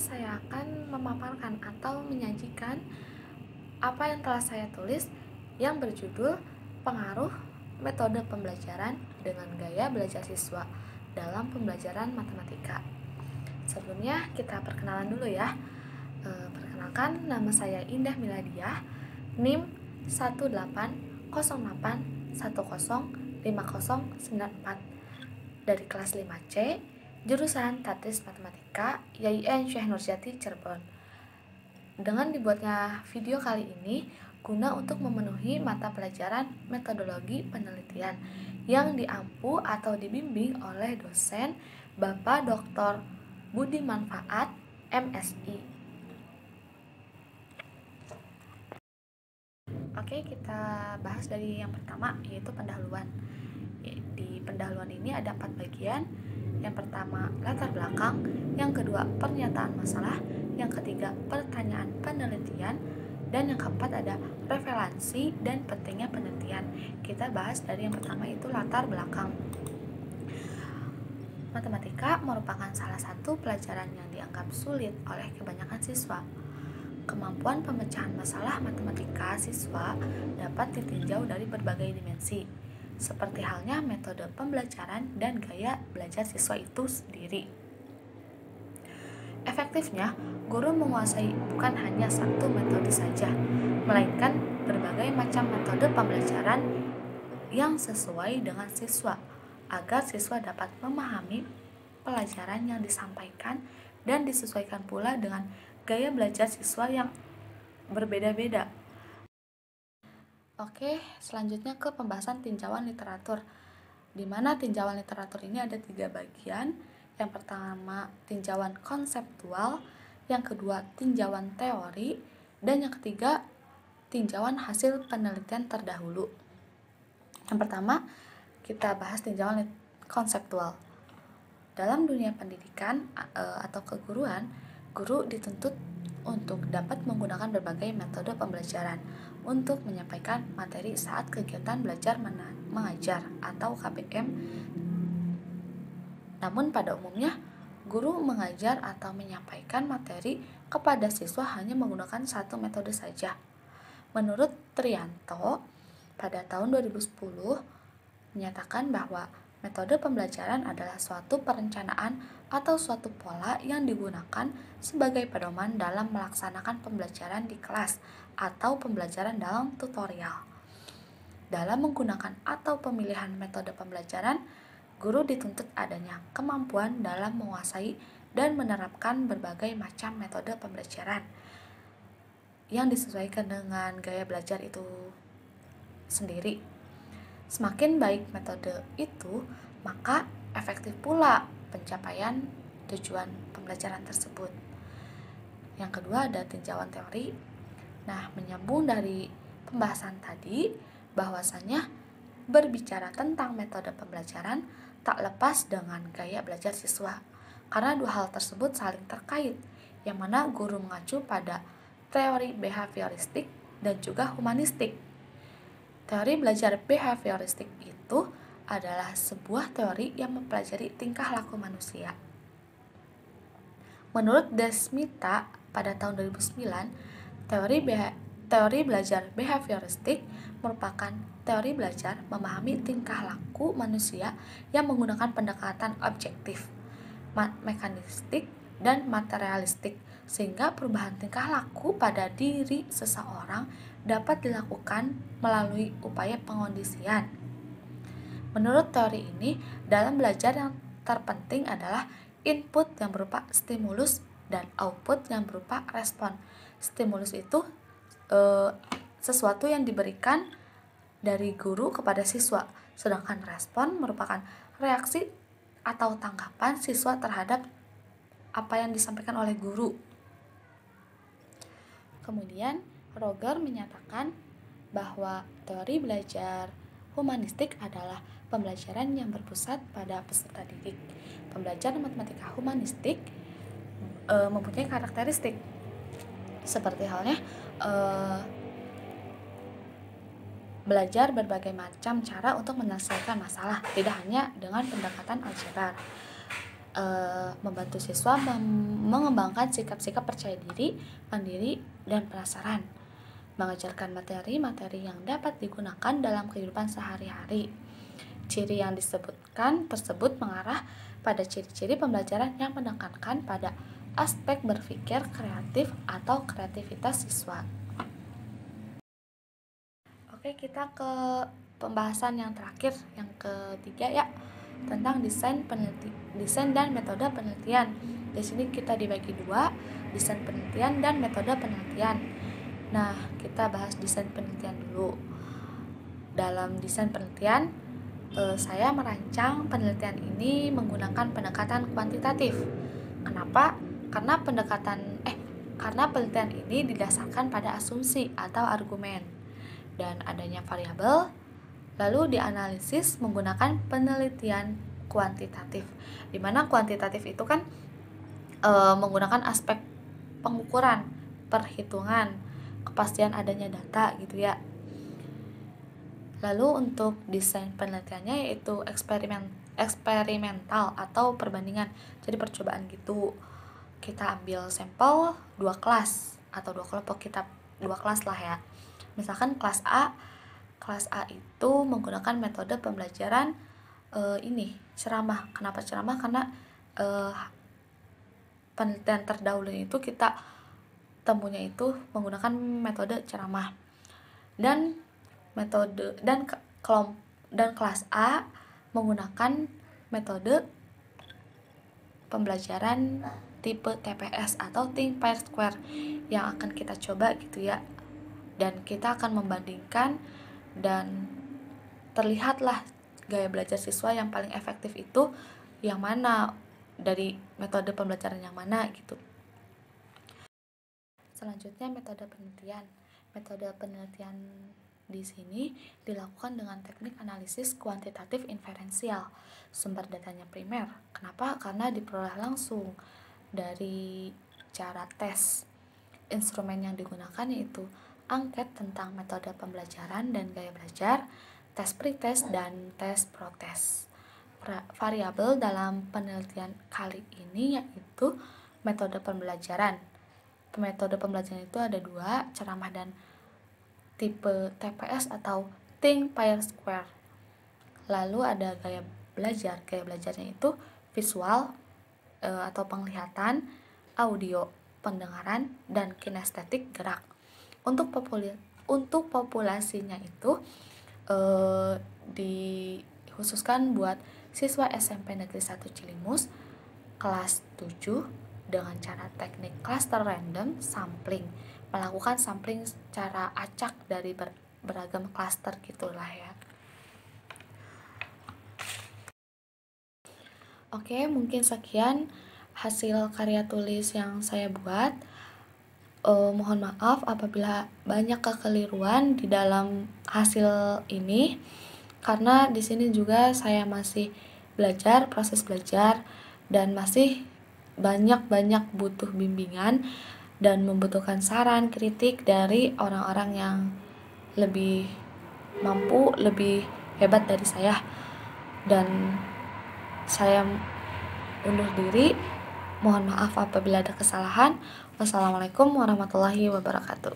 saya akan memaparkan atau menyajikan apa yang telah saya tulis yang berjudul Pengaruh Metode Pembelajaran dengan Gaya Belajar Siswa dalam Pembelajaran Matematika. Sebelumnya kita perkenalan dulu ya. Perkenalkan, nama saya Indah Miladiah, NIM 18081010504 dari kelas 5C, jurusan Tatris Matematika, YIN Syekh Nurjati, Cirebon. Dengan dibuatnya video kali ini guna untuk memenuhi mata pelajaran metodologi penelitian yang diampu atau dibimbing oleh dosen Bapak Dr. Budi Manfaat, MSI. Oke, kita bahas dari yang pertama, yaitu pendahuluan. Di pendahuluan ini ada 4 bagian. Yang pertama, latar belakang. Yang kedua, pernyataan masalah. Yang ketiga, pertanyaan penelitian. Dan yang keempat ada referensi dan pentingnya penelitian. Kita bahas dari yang pertama, itu latar belakang. Matematika merupakan salah satu pelajaran yang dianggap sulit oleh kebanyakan siswa. Kemampuan pemecahan masalah matematika siswa dapat ditinjau dari berbagai dimensi, seperti halnya metode pembelajaran dan gaya belajar siswa itu sendiri. Efektifnya, guru menguasai bukan hanya satu metode saja, melainkan berbagai macam metode pembelajaran yang sesuai dengan siswa, agar siswa dapat memahami pelajaran yang disampaikan dan disesuaikan pula dengan gaya belajar siswa yang berbeda-beda. Oke, selanjutnya ke pembahasan tinjauan literatur, di mana tinjauan literatur ini ada 3 bagian. Yang pertama, tinjauan konseptual, yang kedua, tinjauan teori, dan yang ketiga, tinjauan hasil penelitian terdahulu. Yang pertama, kita bahas tinjauan konseptual. Dalam dunia pendidikan atau keguruan, guru dituntut untuk dapat menggunakan berbagai metode pembelajaran untuk menyampaikan materi saat kegiatan belajar mengajar atau KBM. Namun pada umumnya, guru mengajar atau menyampaikan materi kepada siswa hanya menggunakan satu metode saja. Menurut Trianto, pada tahun 2010 menyatakan bahwa metode pembelajaran adalah suatu perencanaan atau suatu pola yang digunakan sebagai pedoman dalam melaksanakan pembelajaran di kelas atau pembelajaran dalam tutorial. Dalam menggunakan atau pemilihan metode pembelajaran, guru dituntut adanya kemampuan dalam menguasai dan menerapkan berbagai macam metode pembelajaran yang disesuaikan dengan gaya belajar itu sendiri. Semakin baik metode itu, maka efektif pula pencapaian tujuan pembelajaran tersebut. Yang kedua ada tinjauan teori. Nah, menyambung dari pembahasan tadi, bahwasanya berbicara tentang metode pembelajaran tak lepas dengan gaya belajar siswa, karena dua hal tersebut saling terkait, yang mana guru mengacu pada teori behavioristik dan juga humanistik. Teori belajar behavioristik itu adalah sebuah teori yang mempelajari tingkah laku manusia. Menurut Desmita pada tahun 2009, teori belajar behavioristik merupakan teori belajar memahami tingkah laku manusia yang menggunakan pendekatan objektif, mekanistik, dan materialistik, sehingga perubahan tingkah laku pada diri seseorang dapat dilakukan melalui upaya pengondisian. Menurut teori ini, dalam belajar yang terpenting adalah input yang berupa stimulus dan output yang berupa respon. Stimulus itu sesuatu yang diberikan dari guru kepada siswa, sedangkan respon merupakan reaksi atau tanggapan siswa terhadap apa yang disampaikan oleh guru. Kemudian Roger menyatakan bahwa teori belajar humanistik adalah pembelajaran yang berpusat pada peserta didik. Pembelajaran matematika humanistik mempunyai karakteristik seperti halnya belajar berbagai macam cara untuk menyelesaikan masalah, tidak hanya dengan pendekatan aljabar. membantu siswa mengembangkan sikap-sikap percaya diri, mandiri, dan penasaran, mengajarkan materi-materi yang dapat digunakan dalam kehidupan sehari-hari. Ciri yang disebutkan tersebut mengarah pada ciri-ciri pembelajaran yang menekankan pada aspek berpikir kreatif atau kreativitas siswa. Oke, kita ke pembahasan yang terakhir, yang ketiga ya, tentang desain dan metode penelitian. Di sini kita dibagi dua, desain penelitian dan metode penelitian. Nah, kita bahas desain penelitian dulu. Dalam desain penelitian, saya merancang penelitian ini menggunakan pendekatan kuantitatif. Kenapa? Karena penelitian ini didasarkan pada asumsi atau argumen dan adanya variabel, lalu dianalisis menggunakan penelitian kuantitatif. Di mana kuantitatif itu kan menggunakan aspek pengukuran, perhitungan, kepastian adanya data gitu ya. Lalu untuk desain penelitiannya yaitu eksperimental atau perbandingan. Jadi percobaan gitu. Kita ambil sampel 2 kelas atau 2 kelompok, kita 2 kelas lah ya. Misalkan kelas A itu menggunakan metode pembelajaran ceramah. Kenapa ceramah? Karena penelitian terdahulu itu kita temunya itu menggunakan metode ceramah. Dan kelas A menggunakan metode pembelajaran tipe TPS atau Think Pair Square yang akan kita coba gitu ya. Dan kita akan membandingkan dan terlihatlah gaya belajar siswa yang paling efektif itu yang mana, dari metode pembelajaran yang mana gitu. Selanjutnya metode penelitian. Metode penelitian di sini dilakukan dengan teknik analisis kuantitatif inferensial. Sumber datanya primer. Kenapa? Karena diperoleh langsung dari cara tes. Instrumen yang digunakan yaitu angket tentang metode pembelajaran dan gaya belajar, tes pretest, dan tes protest. Variabel dalam penelitian kali ini yaitu metode pembelajaran. Metode pembelajaran itu ada 2, ceramah dan tipe TPS atau Think Pair Square. Lalu ada gaya belajar. Gaya belajarnya itu visual atau penglihatan, audio, pendengaran, dan kinestetik gerak. Untuk populasinya itu dikhususkan buat siswa SMP Negeri 1 Cilimus kelas 7 dengan cara teknik cluster random sampling, melakukan sampling secara acak dari beragam cluster gitulah ya. Oke, mungkin sekian hasil karya tulis yang saya buat. Mohon maaf apabila banyak kekeliruan di dalam hasil ini, karena di sini juga saya masih proses belajar, dan masih banyak butuh bimbingan dan membutuhkan saran, kritik dari orang-orang yang lebih mampu, lebih hebat dari saya. Dan saya undur diri. Mohon maaf apabila ada kesalahan. Wassalamualaikum warahmatullahi wabarakatuh.